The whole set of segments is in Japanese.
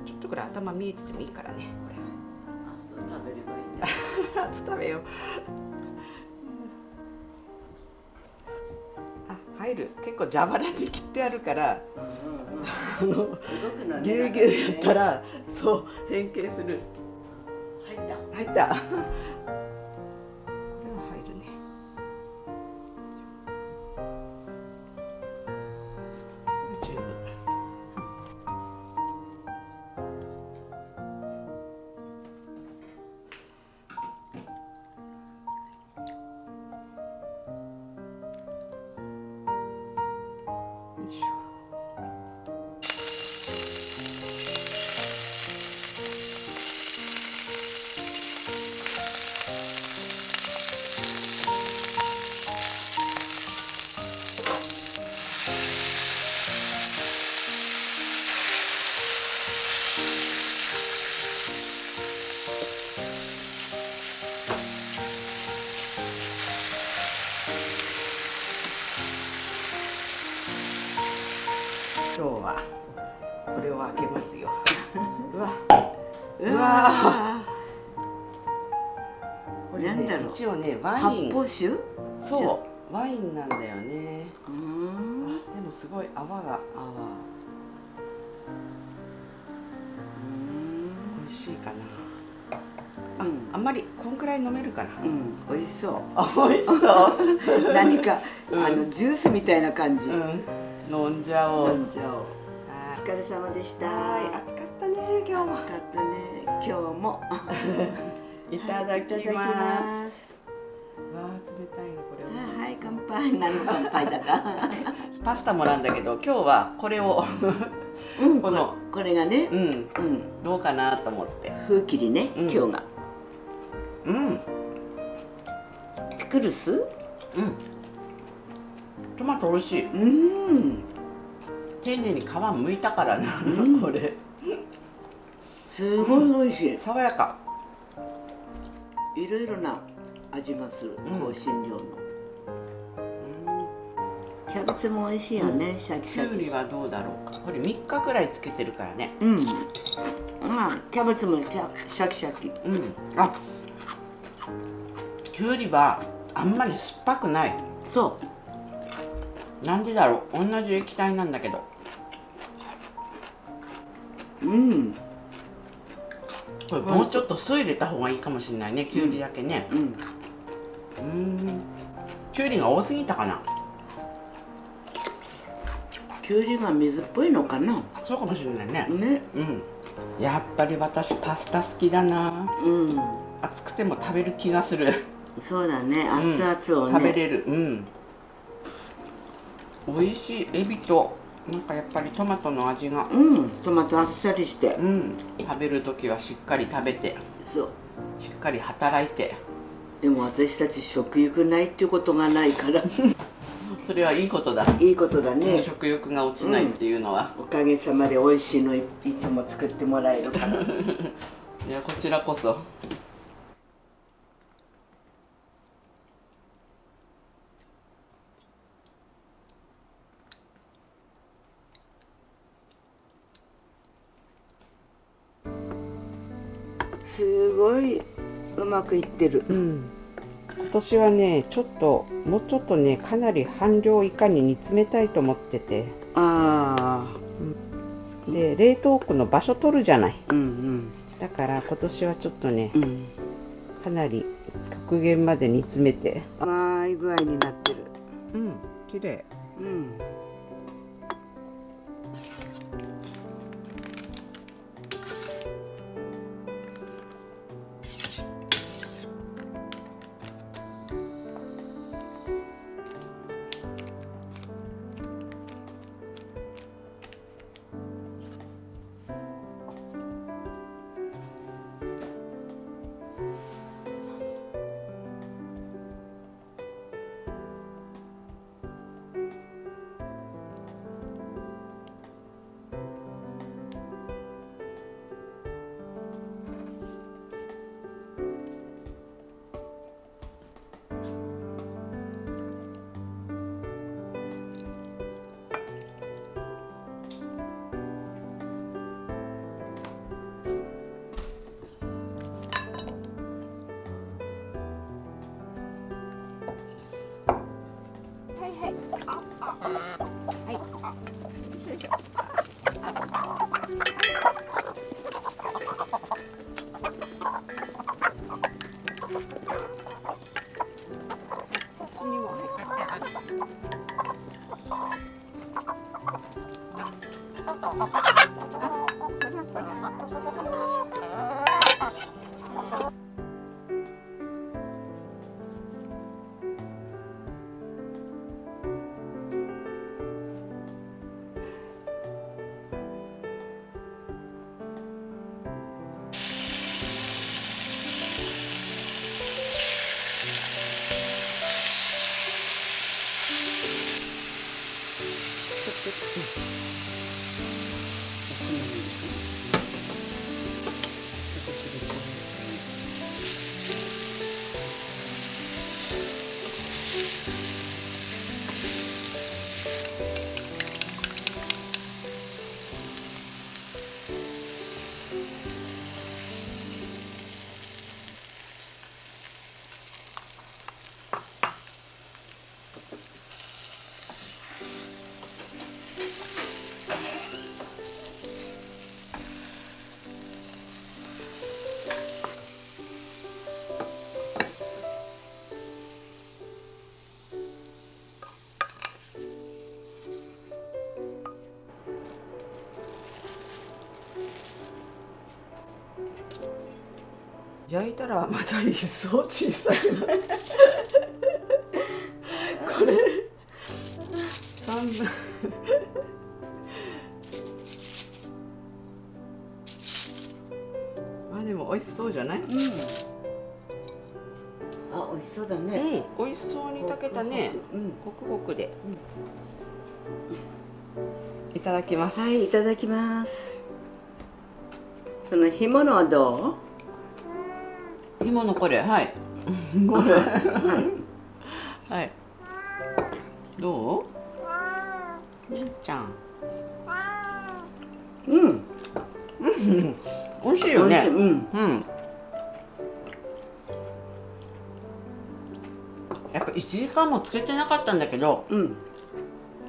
ちょっとぐらい頭見えててもいいからね、これ。あと食べればいいんだ。あと食べよう。あ、入る。結構蛇腹に切ってあるから、ぎゅうぎゅうやったら、そう変形する。入った。これは入るね。十分。よいしょ。今日はこれを開けますよ。うわ、うわ。これね、一応ね、ワイン。発泡酒？そう、ワインなんだよね。でもすごい泡が。美味しいかな。あんまりこんくらい飲めるかな。美味しそう。美味しそう。何かジュースみたいな感じ。飲んじゃおう。飲んじゃおう。お疲れ様でした。はい、暑かったね、今日も。暑かったね、今日も。いただきます。わあ、冷たいの、これは。はい、乾杯。何の乾杯だか。パスタもなんだけど、今日はこれを。これがね。どうかなと思って。風切りね、今日が。ピクルス。トマト美味しい。丁寧に皮剥いたからな、これ。すごい美味しい。爽やか。いろいろな味がする、香辛料の。キャベツも美味しいよね、シャキシャキ。きゅうりはどうだろうか。これ3日くらいつけてるからね。まあキャベツもシャキシャキ。あ、きゅうりはあんまり酸っぱくない。そう。なんでだろう。同じ液体なんだけど。これもうちょっと酢入れた方がいいかもしれないね。きゅうりだけね。きゅうりが多すぎたかな。きゅうりが水っぽいのかな。そうかもしれないね。やっぱり私パスタ好きだな。熱くても食べる気がする。そうだね、熱々をね。食べれる。美味しい。エビとなんかやっぱりトマトの味が。トマトあっさりして。食べる時はしっかり食べて。そう。しっかり働いて。でも私たち食欲ないっていうことがないからそれはいいことだ。いいことだね。食欲が落ちないっていうのは、おかげさまで美味しいのいつも作ってもらえるからいやこちらこそ。すごいうまくいってる。うん、今年はねもうちょっとねかなり半量以下に煮詰めたいと思ってて、ああ、で冷凍庫の場所取るじゃない。うんだから今年はちょっとねうんうんかなり極限まで煮詰めて、甘い具合になってる。うん綺麗。うん焼いたらまた一層小さくないこれ三分まあでも美味しそうじゃない？あ、美味しそうだね。うん、美味しそうに炊けたね。ホクホクホクホクで、いただきます。はい、いただきます。その干物はど干物これはいこれはいどう？ねんちゃん。う？うん、美味しいよね。うん、うん。やっぱ1時間もつけてなかったんだけど、うん、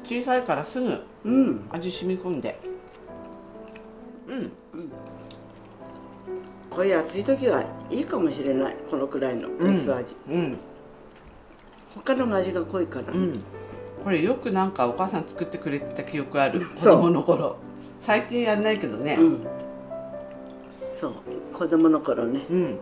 小さいからすぐうん。味染み込んで、こういう暑い時はいいかもしれない。このくらいの薄味。うん他の味が濃いから。これよくなんかお母さん作ってくれてた記憶ある。子そう供の頃。最近やんないけどね。そう、子供の頃ね。うん。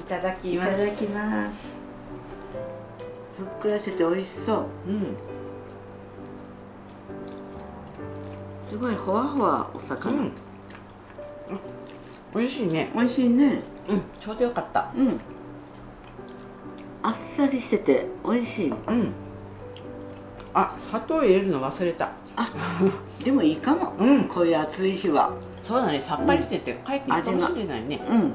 ただきいます。ただきます。ふっくらしてて美味しそう。うん、すごいほわほわおう魚。ん、美味しいね。美味しいね。うん、ちょうどよかった。うん。あっさりしてて美味しい。うん。あ、砂糖入れるの忘れた。でもいいかも。うん、こういう暑い日は。そうだね、さっぱりしてて、かえっていいかもしれないね。うん。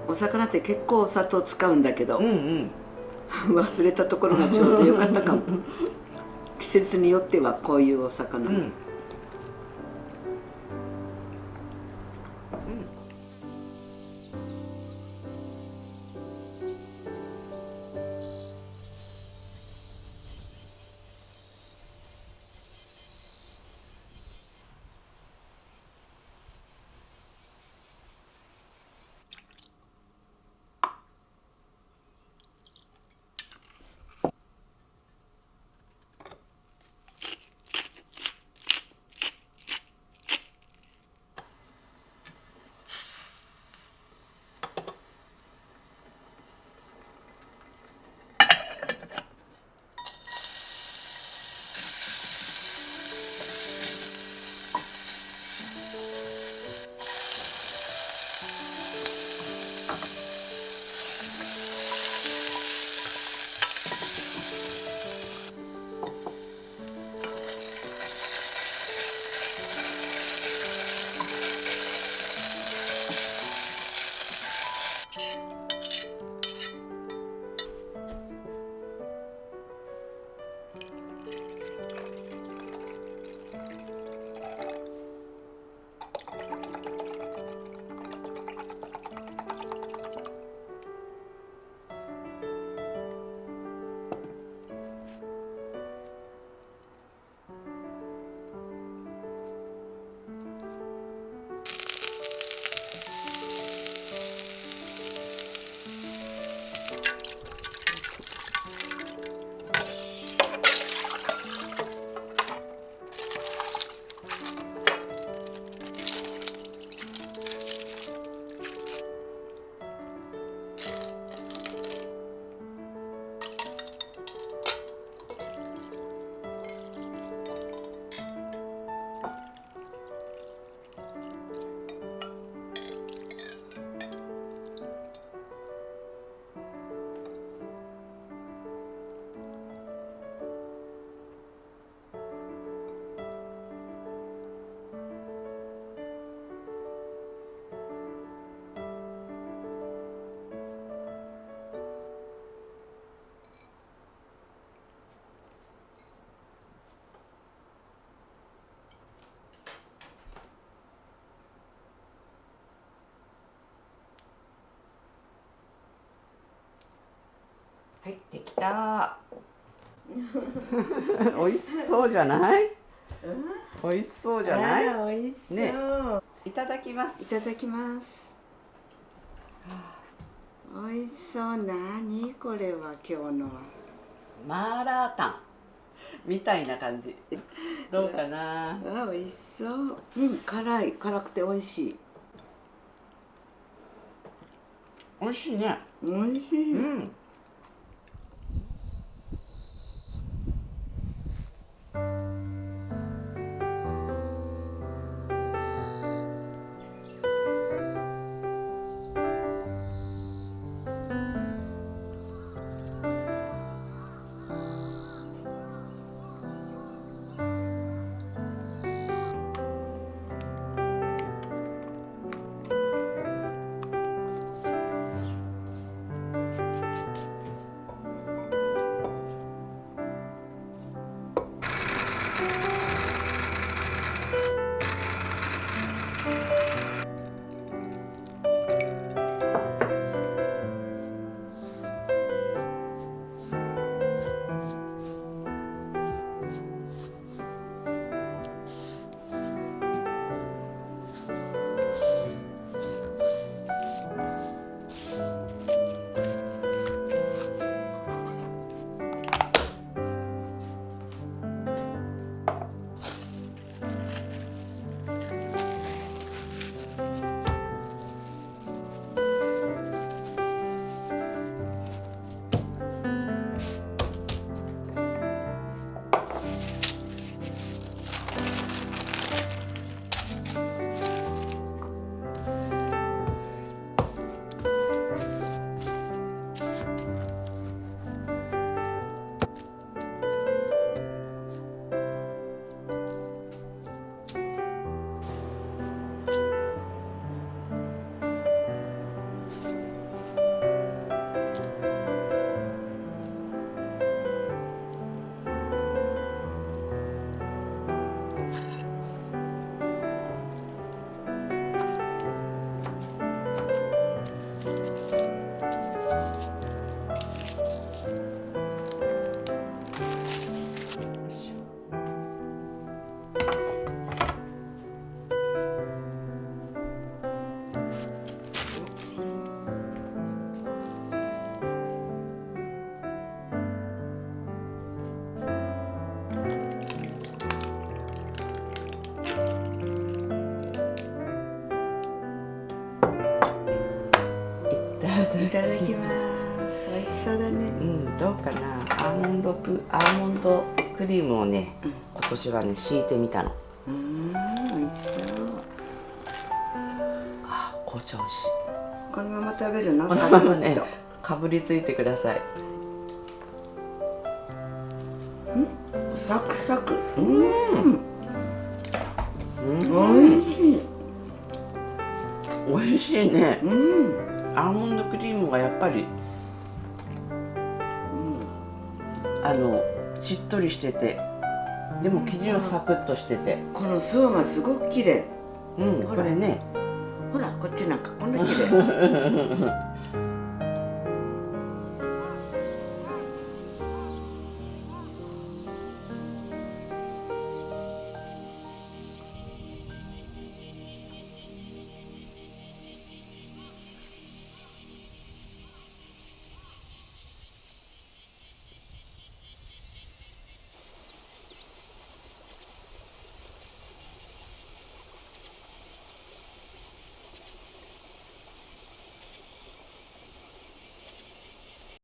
お魚って結構お砂糖使うんだけど、うん、うん。忘れたところがちょうどよかったかも。季節によってはこういうお魚も。うん。はい、できた。美味しそうじゃない？美味しそうじゃない？あー美味しそう。ね、いただきます。いただきます。美味しそう。何これは今日のは。マーラータンみたいな感じ。どうかな？あ、美味しそう。うん、辛くて美味しい。美味しいね。美味しい。うん。いただきます美味しそうだねどうかな。アーモンドクリームをね、今年はね敷いてみたの。美味しそう紅茶美味しい。このまま食べるのこのサクッままねとかぶりついてください。サクサク美味しいね。アーモンドクリームがやっぱりしっとりしてて、でも生地はサクッとしてて、この層がすごく綺麗これねほらこっちなんかこんな綺麗